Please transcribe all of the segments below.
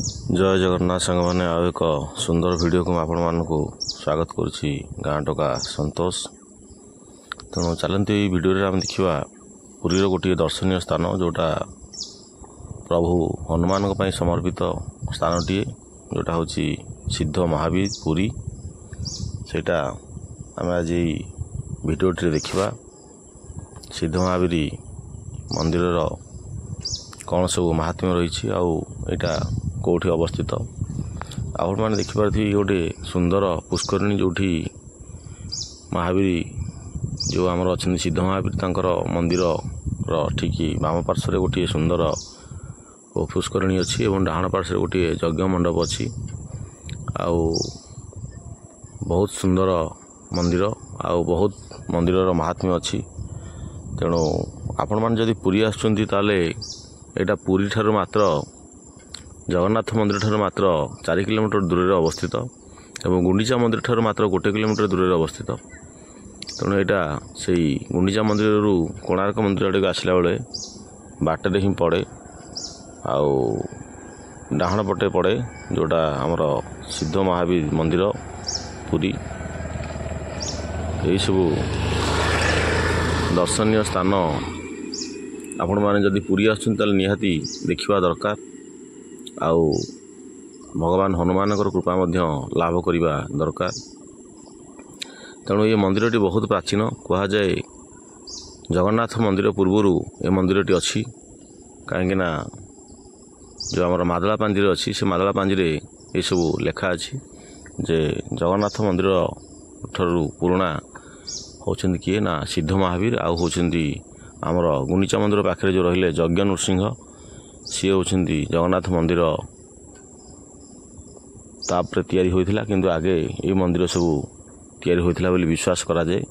जय जगन्नाथ सांग मैंने आउ एक सुंदर वीडियो को आपण मानू स्वागत करुच्ची गाँ टोका संतोष। तेणु चलते ये वीडियो आम देखा पुरी गोटे दर्शनीय स्थान जोटा प्रभु हनुमान समर्पित स्थानटीए जोटा हूँ सिद्ध महावीर पुरी सेटा आम आज भिडियोटी देखा सिद्ध महावीर मंदिर कौन सब महात्म्य रही आईटा कौटी अवस्थित आपण मैंने देखिपे गोटे सुंदर पुष्करिणी जो महावीर जो आमर अच्छा सिद्ध महावीर तांकर मंदिर ठीक बाम पार्श्व गोटे सुंदर पुष्करिणी अच्छी एवं डाहाण पार्श्व गोटे यज्ञ मंडप अच्छी आउ बहुत सुंदर मंदिर आउ बहुत मंदिर महात्म्य अच्छी। तेणु आपण मैंने जदि पुरी आसुचंती ताले एटा पुरी ठारू मात्र जगन्नाथ मंदिर ठारू मात्र 4 किलोमीटर दूर अवस्थित एवं गुंडीचा मंदिर ठारू मात्र 1 किलोमीटर दूर अवस्थित। तेणु यहाँ से गुंडीचा मंदिर कोणार्क मंदिर आड़े आसला बेले बाटर ही पड़े आउ डाहाण पटे पड़े जोटा आमर सिद्ध महावीर मंदिर पुरी। यही सब दर्शनीय स्थान आपण मैंने जदि पुरी आसुचंती निहाती देखा दरकार आउ भगवान हनुमान कृपा लाभ करने दरकार। तेणु ये मंदिरटी बहुत प्राचीन कह जाए जगन्नाथ मंदिर पूर्वर ये मंदिरटी अच्छी कहीं जो आमर मादला पांजी अच्छी से मादला पांजी ये सब लेखा अच्छी जे जगन्नाथ मंदिर ठारू पुराणा होचंदी किए ना सिद्ध महावीर आउ होचंदी आमर गुंडीचा मंदिर पाखे जो रहिले यज्ञ नृसिंह सी होचंदी जगन्नाथ मंदिर तापर तैयारी होइथिला किंतु आगे ये मंदिर सब तैयारी होइथिला बोली विश्वास करा जाए।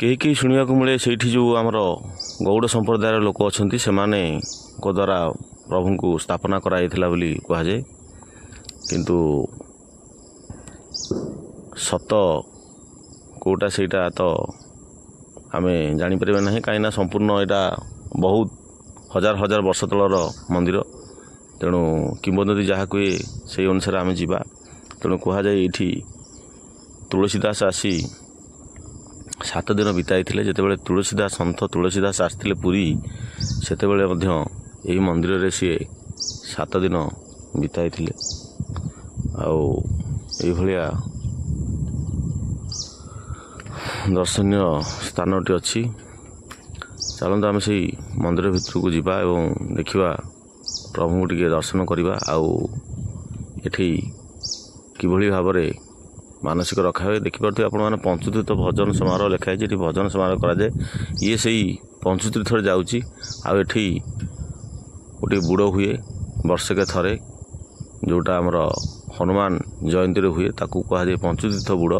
कई कई शुणा मिले से जो आमर गौड़ संप्रदायर लोक अच्छा से द्वारा प्रभु को स्थापना कराइथिला बोली कहुए किंतु सत कोटा सेटा तो आमे जापर ना कहीं संपूर्ण यहाँ बहुत हजार हजार वर्ष तलर मंदिर। तेणु किंवदंती जहाँ कहे से अनुसार आम जा तेणु कह जाए ये तुलसीदास आसी 7 दिन बिताई जिते तुलसीदास सन्थ तुलसीदास आसते पुरी से यही मंदिर रे सी 7 दिन बिताई आया दर्शनीय स्थानटी अच्छी। चलते आम से मंदिर भितर को जीवा एवं देखा प्रभु को टिके दर्शन करवा आउ एठी किभली भाव में मानसिक रखा हुए देखिपे आप पंचतीर्थ भजन समारोह लिखाई ये भजन समारोह कराए ये से पंचतीर्थ जाऊँगी आठी गोटे बुड़ हुए वर्षके थरे जोटा आमर हनुमान जयंती हुए ताकू कहुए पंचतीर्थ बुड़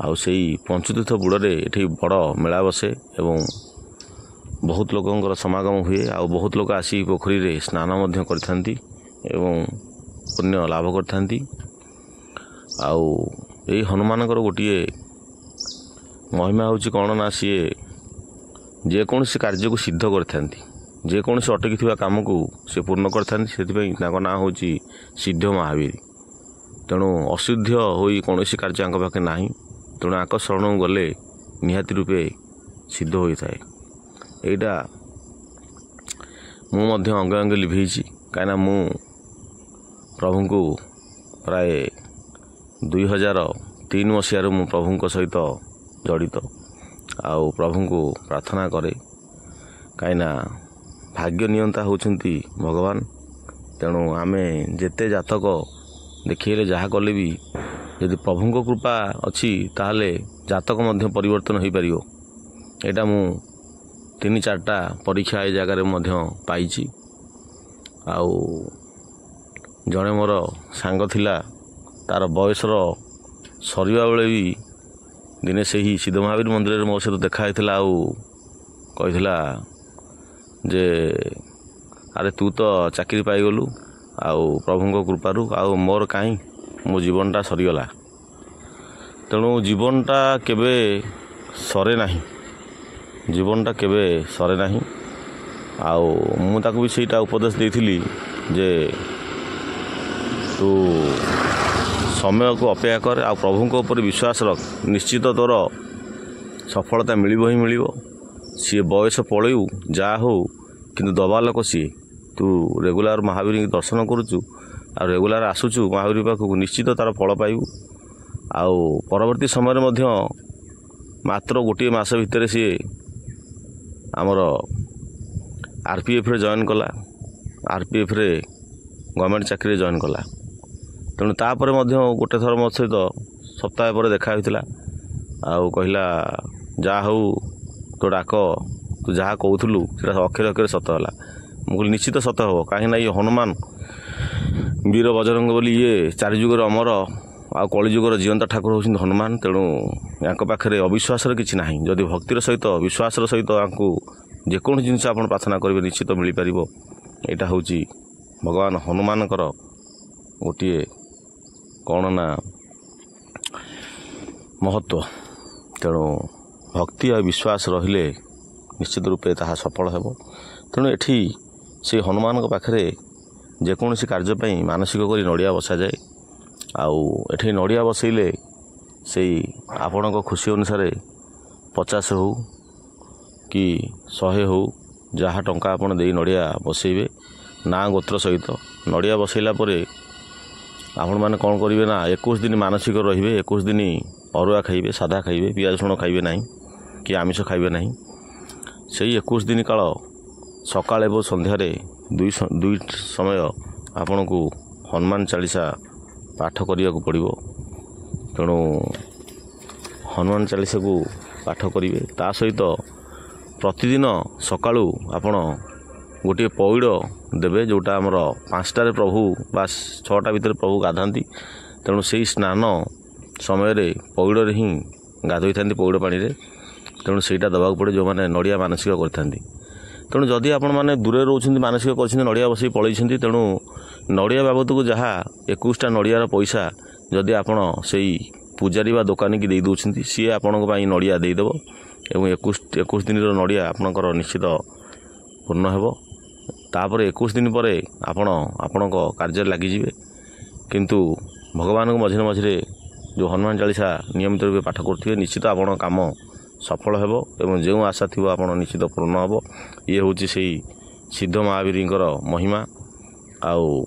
आउ से पंचतीर्थ बुड़े ये बड़ मेला बसे एवं बहुत लोकंर समागम हुए आउ बहुत लोग आसी पोखरी रे स्नान करथांती एवं पुण्य लाभ करथांती। आउ यही हनुमान गोटे महिमा हूँ कौन ना सी जेकोसी कार्य को सिद्ध करथांती जेकोसी अटकी काम को सी पूर्ण करथांती से ना हूँ सिद्ध महावीर। तेणु असिद्ध हो कौन कार्य आंक पाखे ना तेणु आक शरण गले निहाती रूपे सिद्ध होता है। यहीटा मुझे अंगे अंगे लिभे कहीं मु प्रभु को प्राय 2003 मसीह मु प्रभु सहित जड़ित आउ प्रभु को प्रार्थना करे कहीं भाग्य नियंता होचंती भगवान। तेणु आमे जेते जातक देखिए जहाँ कले भी यदि प्रभु कृपा अच्छी ताहले जातक मध्य परिवर्तन हो पारियो। एटा मु 3-4टा परीक्षा ए जगार पाई आउ जड़े मोर सांग थिला तार बयसर सरिया बेले भी दिने से ही सिद्ध महावीर मंदिर मो सहित देखाई आउ कहिला जे अरे तू तो चाकरी पाईगलु आउ प्रभु कृपारू आउ मोर कहीं मो जीवनटा सरीगला। तेणु जीवनटा केबे सरे नहीं जीवनटा केबे सरे नहीं आउ मु ताकू भी सेटा उपदेश देइथिली जे तू समय को अपेक्षा कर आ प्रभु ऊपर विश्वास रख निश्चित तोर सफलता मिल ही मिल सी बयस पलू जहाँ हो कि दबा लोक सी तू रेगुलार महावीर की दर्शन करुचु आ रेगुलार आसुचु महावीर पाखक निश्चित तार फल पाइबू आउ परवर्ती समय मात्र गोटे मास भितर सी आमर आरपीएफ रे जॉइन कला आरपीएफ रे गवर्नमेंट चाकरी जॉइन कला तेणु तापर गोटे थर मो सहित सप्ताह पर देखा होता आउ कहला जा हूँ तो डाक तू जहाँ कहूलु से अक्षर अक्षर सत है मुझे निश्चित सत हम कहीं ये हनुमान वीर बजरंग बोली ये चारि जुगर अमर आ कलिजुगर जीवंत ठाकुर होउछिन हनुमान तेणु या पाखे अविश्वास किसी ना जदि भक्तिर सहित विश्वास सहित आपको जेको जिनस आप प्रार्थना करेंगे निश्चित मिल पार यहाँ हूँ भगवान हनुमान गोटे कौन ना महत्व तेणु भक्ति और विश्वास रहिले निश्चित रूपे ताहा सफल हेबो तेणु एठी से हनुमान पाखे जेकोसी कार्यपाई मानसिक करी नड़िया बसा जाए आउ एठी नड़िया बसैले से आपण खुशी अनुसार 50 हो कि 100 हो जहाँ टंका आपन दे नड़िया बसैबे ना गोत्र सहित नड़िया बसैला परे आपण मैंने कौन करेंगे ना 21 दिन मानसिक रे 21 दिन अरुआ खाइबे सादा खाइबे पियाज रसुण खाइबे ना कि आमिष खाइबे ना से 21 दिन काल सकाळ एवं संध्यारे दुई समय आपण को हनुमान चालीसा पाठ करिया को पड़िबो तेणु हनुमान चालीसा को पाठ करिवे ता सहित प्रतिदिन सकाळू आपण गोटे पौड़ देवे जोटा आमर 5टारे प्रभु बा 6टा भितर प्रभु गाधाती तेणु से स्नान समय पौड़े ही गाधोई था पौड़ पानी तेणु सेटा दबाक पड़े जो मैंने नड़िया मानसिक करते तेणु जदि आपण मैंने दूर रोच मानसिक कर नड़िया बस पलैं तेणु नड़िया बाबद को जहाँ 21टा नड़ियार पैसा जदि आपण से पूजारी बा दुकानी की दे दौरान सी आपण नड़िया देदेव एवं 21 दिन नड़िया आपणकर निश्चित पूर्ण हेब तापर 21 दिन पर आपण कार्य लगिजे किंतु भगवान को मझे मझे जो हनुमान चालीसा नियमित रूप पाठ करुवे निश्चित आपण काम सफल हेब एवं जो आशा थी आप निश्चित पूर्ण हेब ये हूँ से सिद्ध महावीर महिमा आउ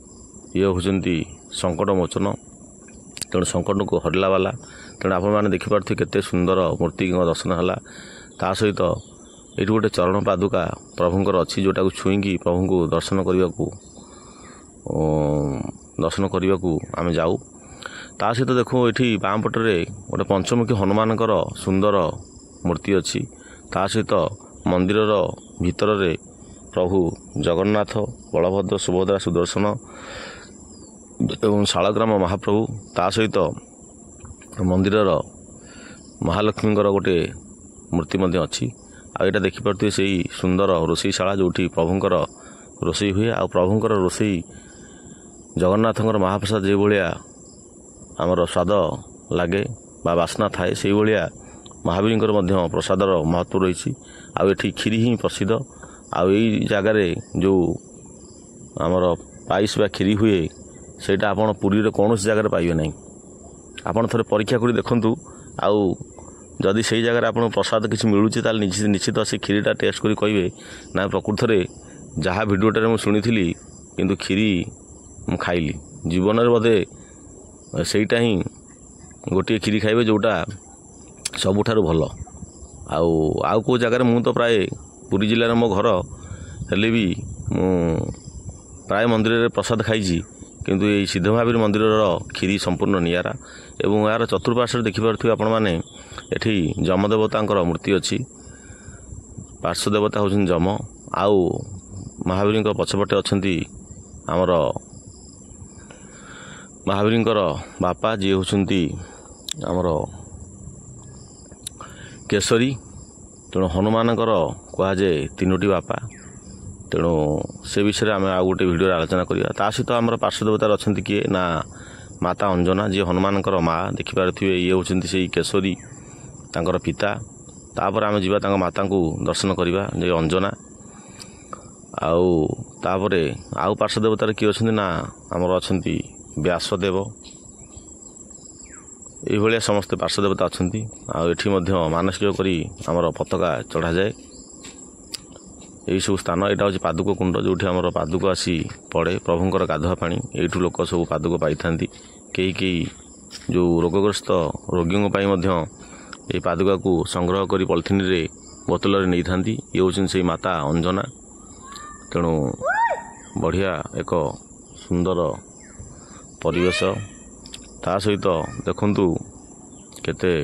ये होती संकट मोचन तेणु संकट को हरला वाला तेणु आपण मैंने देखिपे केते सुंदर मूर्ति दर्शन है ता सहित ये गोटे चरण पादुका प्रभुंर अच्छी जोटा को छुईकी प्रभु को दर्शन करने को आम जाऊ ता सहित देखो ये बाम पटरे गोटे पंचमुखी हनुमान सुंदर मूर्ति अच्छी ता सहित मंदिर भितर प्रभु जगन्नाथ बलभद्र सुभद्रा सुदर्शन एवं शालग्राम महाप्रभु ता सहित मंदिर महालक्ष्मी गोटे मूर्ति अच्छी आ यहाँ देखिपे से सुंदर रोषईशाला जो प्रभुंर रोषई हुए आ प्रभुंर रोषई जगन्नाथंकर महाप्रसाद जो भाया आमर स्वाद लगे बा बास्ना थाए से भाया महावीर प्रसादर महत्व रही आठी क्षीरी ही प्रसिद्ध आई जगार जो आमर पाइस बा क्षीरी हुए सेटा आपण पुरी रे कौन जगार पाइबे ना आपड़ थे परीक्षा कर देखु आउ जदि से जगह आप प्रसाद किसी मिलूँ ताल निश्चित से क्षीरीटा टेस्ट कर कहे ना प्रकृत में जहाँ भिडियोटे मुझे शुणी किंतु क्षीरी मु खाइली जीवन में बोधे सेटा ही गोटे क्षीरी खाइबे जोटा सबुठारु भल आउ को जगार मु तो प्राय पुरी जिले मो घर हेले भी मु प्राय मंदिर रे प्रसाद खाई किंतु ये सिद्ध महावीर मंदिर क्षीरी संपूर्ण नियारा एवं यार चतुर्पार्श्व देखिपे आपण मैंने एठी जमदेवता मूर्ति अच्छी पार्श्वदेवता हूँ जम आउ महावीर पछपटे अच्छा आमर महावीर बापा जी होती आमर केशरी तेणु हनुमान कहुए 3टी बापा तेणु से विषय आम आ गोटे भिडियो आलोचना करवा ता सहित आम पार्श्वदेवतार अच्छा किए ना माता अंजना जी हनुमान माँ देखिपे ये होती से केशरी तांकर पिता तापर आम जावा माता को दर्शन करवा जे अंजना ଆଉ ତାପରେ ଆଉ ପାର୍ଶ୍ୱ ଦେବତାରେ କିଏ ଅଛନ୍ତି ନା ଆମର ଅଛନ୍ତି ବ୍ୟାସଦେବ। ଏଇଭଳିଆ ସମସ୍ତେ ପାର୍ଶ୍ୱ ଦେବତା ଅଛନ୍ତି। ଆଉ ଏଠି ମଧ୍ୟ ମାନସିକ କରି ଆମର ପତାକା ଚଢ଼ାଯାଏ। ଏହିସବୁ ସ୍ଥାନ, ଏଇଟା ହେଉଛି ପାଦୁକ କୁଣ୍ଡ, ଯେଉଁଠି ଆମର ପାଦୁକ ଆସି ପଡ଼େ ପ୍ରଭୁଙ୍କର ଗାଧୁଆ ପାଣି। ଏଇଠୁ ଲୋକ ସବୁ ପାଦୁକ ପାଇଥାନ୍ତି। କେହି କେହି ଯେଉଁ ରୋଗଗ୍ରସ୍ତ ରୋଗୀଙ୍କ ପାଇଁ ମଧ୍ୟ ଏହି ପାଦୁକାକୁ ସଂଗ୍ରହ କରି ପଲିଥିନରେ ବୋତଲରେ ନେଇଥାନ୍ତି। ଇଏ ହେଉଛନ୍ତି ସେଇ ମାତା ଅଞ୍ଜନା। ତେଣୁ ବଢ଼ିଆ ଏକ ସୁନ୍ଦର ପରିବେଶ। ତା ସହିତ ଦେଖନ୍ତୁ କେତେ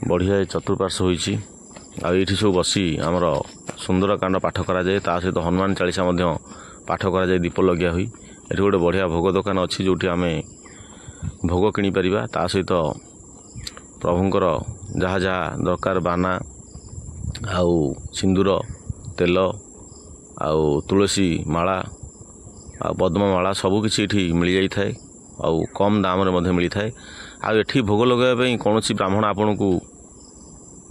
ବଢ଼ିଆ ଚତୁଃପାର୍ଶ୍ୱ ହୋଇଛି। ଆଉ ଏଇଠି ସବୁ ବସି ଆମର ସୁନ୍ଦରକାଣ୍ଡ ପାଠ କରାଯାଏ। ତା ସହିତ ହନୁମାନ ଚାଳିଶା ମଧ୍ୟ ପାଠ କରାଯାଏ ଦୀପ ଲଗିଆ ହୋଇ। ଏଠି ଗୋଟେ ବଢ଼ିଆ ଭୋଗ ଦୋକାନ ଅଛି, ଯେଉଁଠି ଆମେ ଭୋଗ କିଣିପାରିବା। ତା ସହିତ ପ୍ରଭୁଙ୍କର ଯାହା ଯାହା ଦରକାର ବାନା ଆଉ ସିନ୍ଦୁର, ତେଲ ଆଉ ତୁଳସୀ ମାଳା ଆଉ ପଦ୍ମମାଳା ସବୁକିଛି ଏଠି ମିଳିଯାଇଥାଏ। ଆଉ କମ୍ ଦାମରେ ମଧ୍ୟ ମିଳିଥାଏ। ଆଉ ଏଠି ଭୋଗ ଲଗାଇବା ପାଇଁ କୌଣସି ବ୍ରାହ୍ମଣ ଆପଣଙ୍କୁ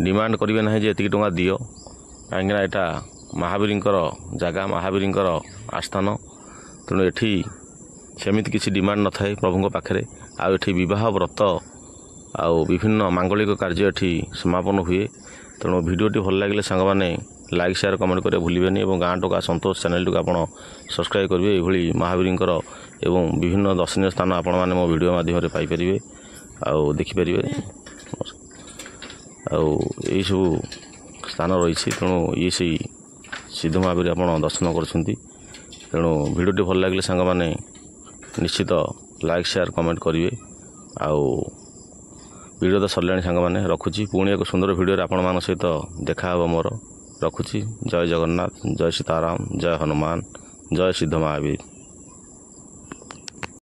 ଡିମାଣ୍ଡ କରିବେ ନାହିଁ ଯେ ଏତିକି ଟଙ୍କା ଦିଅ, କାହିଁକିନା ଏଇଟା ମହାବୀରଙ୍କର ଜାଗା, ମହାବୀରଙ୍କର ଆସ୍ଥାନ। ତେଣୁ ଏଠି ସେମିତି କିଛି ଡିମାଣ୍ଡ ନଥାଏ ପ୍ରଭୁଙ୍କ ପାଖରେ। ଆଉ ଏଠି ବିବାହ ବ୍ରତ ଆଉ ବିଭିନ୍ନ ମାଙ୍ଗଳିକ କାର୍ଯ୍ୟ ଏଠି ସମାପନ ହୁଏ। ତେଣୁ ଭିଡ଼ିଓଟି ଭଲ ଲାଗିଲେ ସାଙ୍ଗମାନେ ଲାଇକ୍ ସେୟାର କମେଣ୍ଟ କରିବା ଭୁଲିବେନି ଏବଂ ଗାଁ ଟୋକା ସନ୍ତୋଷ ଚ୍ୟାନେଲଟିକୁ ଆପଣ ସବସ୍କ୍ରାଇବ୍ କରିବେ। ଏଭଳି ମହାବୀରଙ୍କର ଏବଂ ବିଭିନ୍ନ ଦର୍ଶନୀୟ ସ୍ଥାନ ଆପଣମାନେ ମୋ ଭିଡ଼ିଓ ମାଧ୍ୟମରେ ପାଇପାରିବେ ଆଉ ଦେଖିପାରିବେ। ଆଉ ଏଇସବୁ ସ୍ଥାନ ରହିଛି। ତେଣୁ ଇଏ ସେଇ ସିଦ୍ଧ ମହାବୀର ଆପଣ ଦର୍ଶନ କରୁଛନ୍ତି। ତେଣୁ ଭିଡ଼ିଓଟି ଭଲ ଲାଗିଲେ ସାଙ୍ଗମାନେ ନିଶ୍ଚିତ ଲାଇକ୍ ସେୟାର କମେଣ୍ଟ କରିବେ। ଆଉ ଭିଡ଼ିଓ ତ ସରିଲାଣି ସାଙ୍ଗମାନେ, ରଖୁଛି। ପୁଣି ଏକ ସୁନ୍ଦର ଭିଡ଼ିଓରେ ଆପଣମାନଙ୍କ ସହିତ ଦେଖାହେବ ମୋର। ରଖୁଛି। ଜୟ ଜଗନ୍ନାଥ, ଜୟ ସୀତାରାମ, ଜୟ ହନୁମାନ, ଜୟ ସିଦ୍ଧ ମହାବୀର।